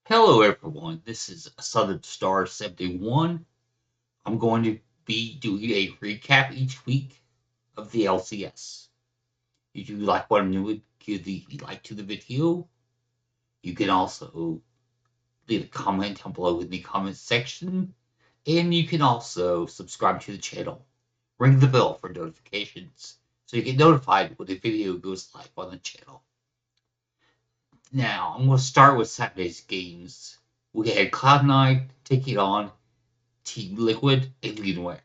Hello everyone, this is Southern Star 71. I'm going to be doing a recap each week of the LCS. If you like what I'm doing, give the like to the video. You can also leave a comment down below in the comment section, and you can also subscribe to the channel. Ring the bell for notifications so you get notified when a video goes live on the channel. Now, I'm going to start with Saturday's games. We had Cloud9 taking on Team Liquid and Alienware.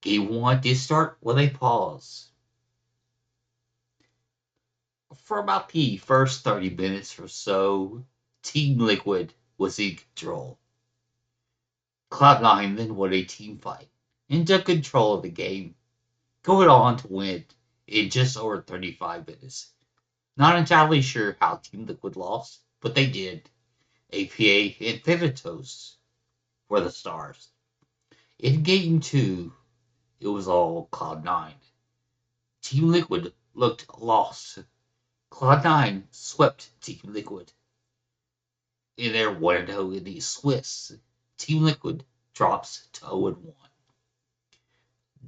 Game 1 did start with a pause. For about the first 30 minutes or so, Team Liquid was in control. Cloud9 then won a team fight and took control of the game, going on to win in just over 35 minutes. Not entirely sure how Team Liquid lost, but they did. APA and Thanatos were the stars. In Game 2, it was all Cloud9. Team Liquid looked lost. Cloud9 swept Team Liquid in their 1-0 in the Swiss. Team Liquid drops to 0-1.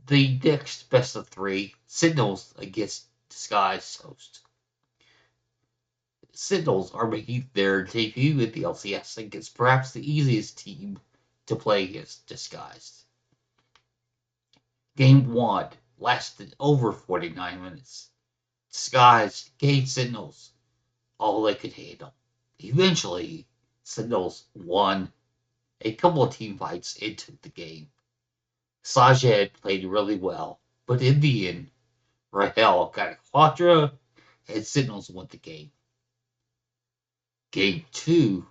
The next best of three, Sentinels against Disguised Host. Sentinels are making their debut in the LCS against perhaps the easiest team to play against Disguised. Game 1 lasted over 49 minutes. Disguised gave Sentinels all they could handle. Eventually, Sentinels won a couple of team fights into the game. Sajed played really well, but in the end, Rahel got a quadra and Sentinels won the game. Game 2,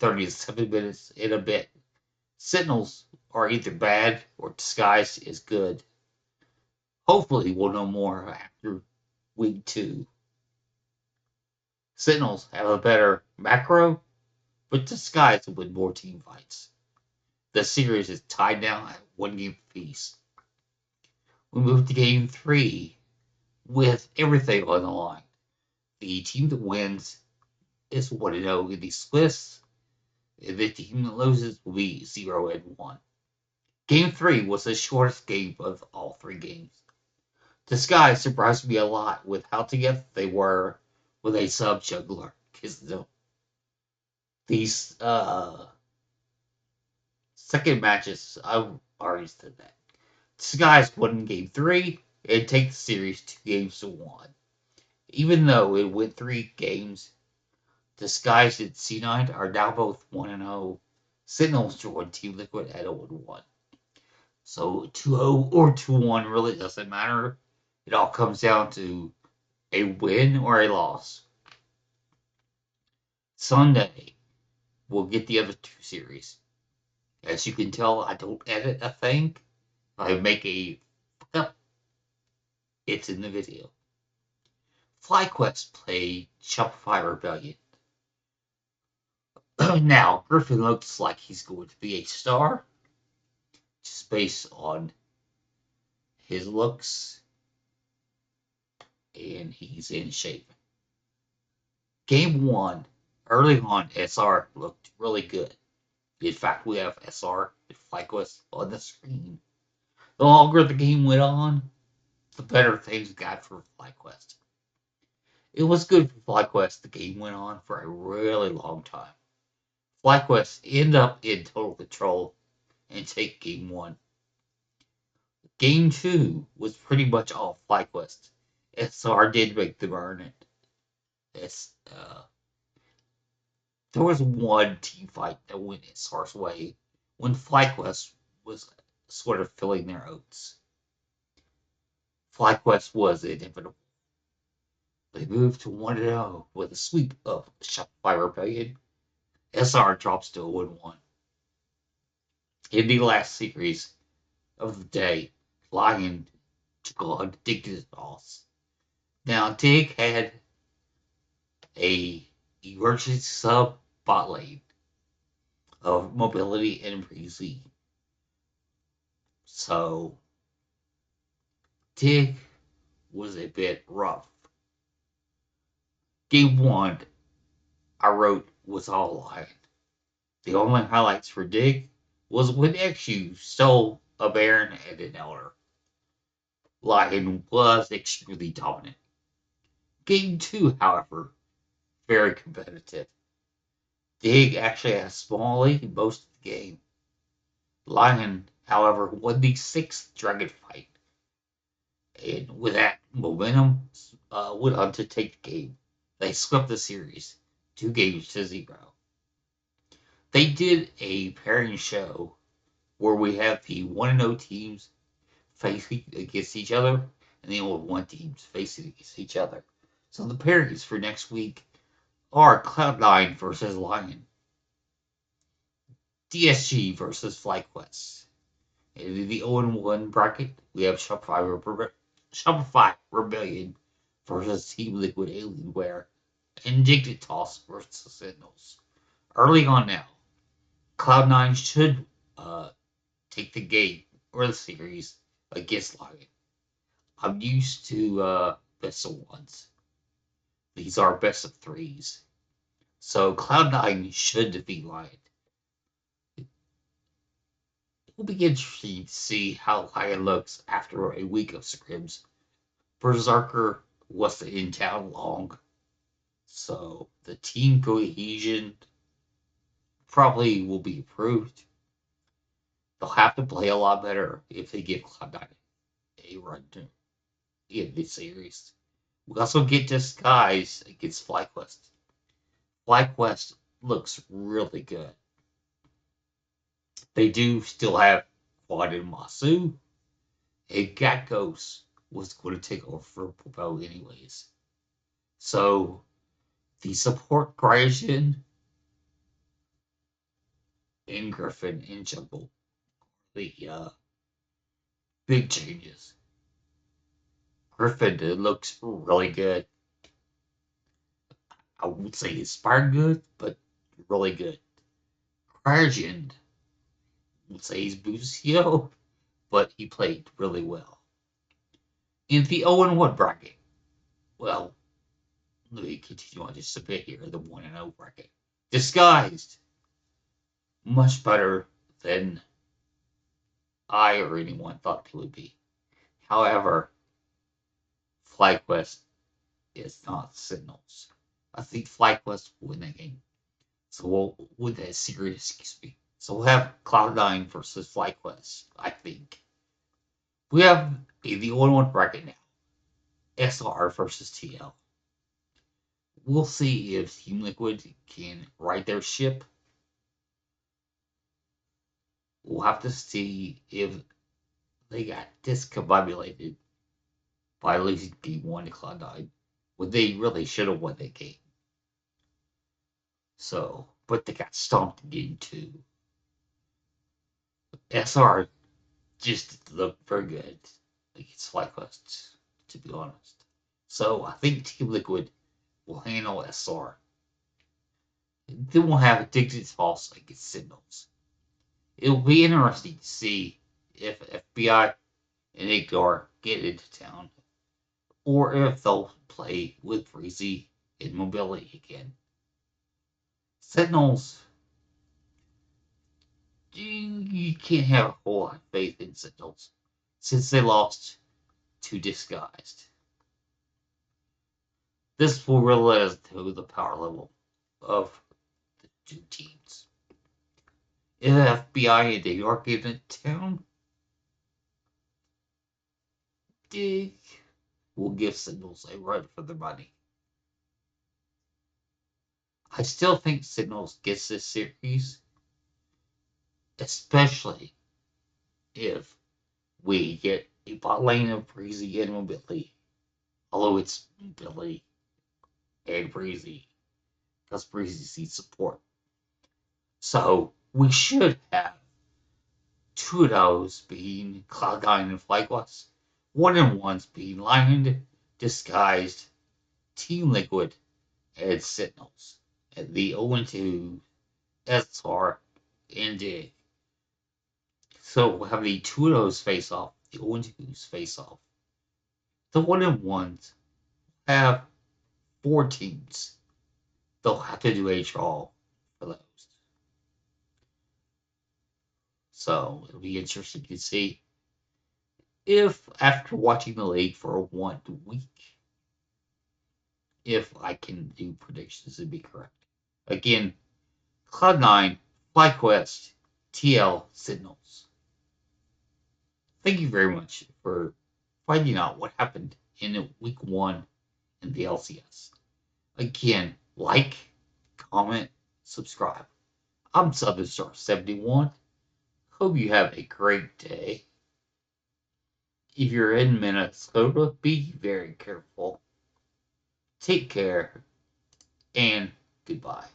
37 minutes in a bit. Sentinels are either bad or Disguised is good. Hopefully, we'll know more after week 2. Sentinels have a better macro, but Disguised will win more team fights. The series is tied now at 1 game apiece. We move to game 3 with everything on the line. The team that wins is 1-0 in the Swiss, and the team that loses will be 0-1. Game 3 was the shortest game of all 3 games. Disguise surprised me a lot with how together they were with a sub juggler. These second matches, I've already said that. Disguise won game 3 and take the series 2-1. Even though it went 3 games, Disguised and C9 are now both 1-0. Sentinels joined Team Liquid at 0-1. So 2-0 or 2-1 really doesn't matter. It all comes down to a win or a loss. Sunday, we'll get the other 2 series. As you can tell, I don't edit a thing. If I make a fuck up, it's in the video. FlyQuest play Shopify Rebellion. Now, Griffin looks like he's going to be a star, just based on his looks, and he's in shape. Game 1, early on, SR looked really good. In fact, we have SR and FlyQuest on the screen. The longer the game went on, the better things got for FlyQuest. It was good for FlyQuest. The game went on for a really long time. FlyQuest end up in total control and take game 1. Game 2 was pretty much all FlyQuest. SR did make them earn it. There was one team fight that went SR's way when FlyQuest was sort of filling their oats. FlyQuest was inevitable. They moved to 1-0 with a sweep of Shopify Rebellion. SR drops to 0-1. In the last series of the day, Lion took on Dig's boss. Now, Dig had a emergency sub bot lane of mobility and breezy. So, Dig was a bit rough. Game 1, I wrote was all lying. The only highlights for Dig was when XU stole a Baron and an Elder. Lion was extremely dominant. Game 2, however, very competitive. Dig actually had a small lead most of the game. Lion, however, won the sixth dragon fight, and with that momentum, went on to take the game. They swept the series, 2 games to 0. They did a pairing show where we have the 1-0 teams facing against each other, and the 0-1 teams facing against each other. So the pairings for next week are Cloud9 versus Lion, DSG versus FlyQuest. And in the 0-1 bracket, we have Shopify Rebellion versus Team Liquid Alienware, and Dignitas versus Sentinels. Early on now, Cloud9 should take the game or the series against Lion. I'm used to best of ones. These are best of threes. So Cloud9 should defeat Lion. It will be interesting to see how Lion looks after a week of scrims. Berserker wasn't in town long, so the team cohesion probably will be improved. They'll have to play a lot better if they give Cloud9 a run in this series. We also get Disguise against FlyQuest. FlyQuest looks really good. They do still have Quad and Masu. And Gatgos was going to take over for Popo anyways. So the support creation in Griffin and Jungle, the big changes. Griffin looks really good. I would say inspired good, but really good. Cryogen would say he's Busio, but he played really well. In the 0-1 bracket, well, let me continue on just a bit here. The 1-0 bracket. Disguised. Much better than I or anyone thought it would be. However, FlyQuest is not Signals. I think FlyQuest will win that game. So we'll win that series, excuse me. So we'll have Cloud9 versus FlyQuest, I think. We have the 1-1 bracket now. SR versus TL. We'll see if Team Liquid can right their ship. We'll have to see if they got discombobulated by losing game 1 to Cloud9 when they really should have won that game. So, but they got stomped in game 2. SR just looked very good against FlyQuest, to be honest. So I think Team Liquid will handle SR. Then we'll have Addicted False against Signals. It'll be interesting to see if FBI and Igor get into town, or if they'll play with Breezy and Mobility again. Sentinels, you can't have a whole lot of faith in Sentinels since they lost to Disguised. This will really let us know the power level of the two teams. If FBI and New York get into town, Dig will give Signals a run for their money. I still think Signals gets this series, especially if we get a bot lane of Breezy and Mobility. Although it's Mobility and Breezy, because Breezy needs support. So we should have two of those being Cloud9 and FlyQuest, 1-1s being Lion, Disguised, Team Liquid, and Sentinels. And the 0-2 SR and Dig. So we'll have the two of those face off, the 0-2s face off. The 1-1s have 4 teams. they'll have to do a draw for those. So it'll be interesting to see if, after watching the league for 1 week, if I can do predictions and be correct. Again, Cloud9, FlyQuest, TL, Signals. Thank you very much for finding out what happened in week 1 in the LCS. Again, like, comment, subscribe. I'm Southern Star 71. Hope you have a great day. If you're in Minnesota, be very careful. Take care and goodbye.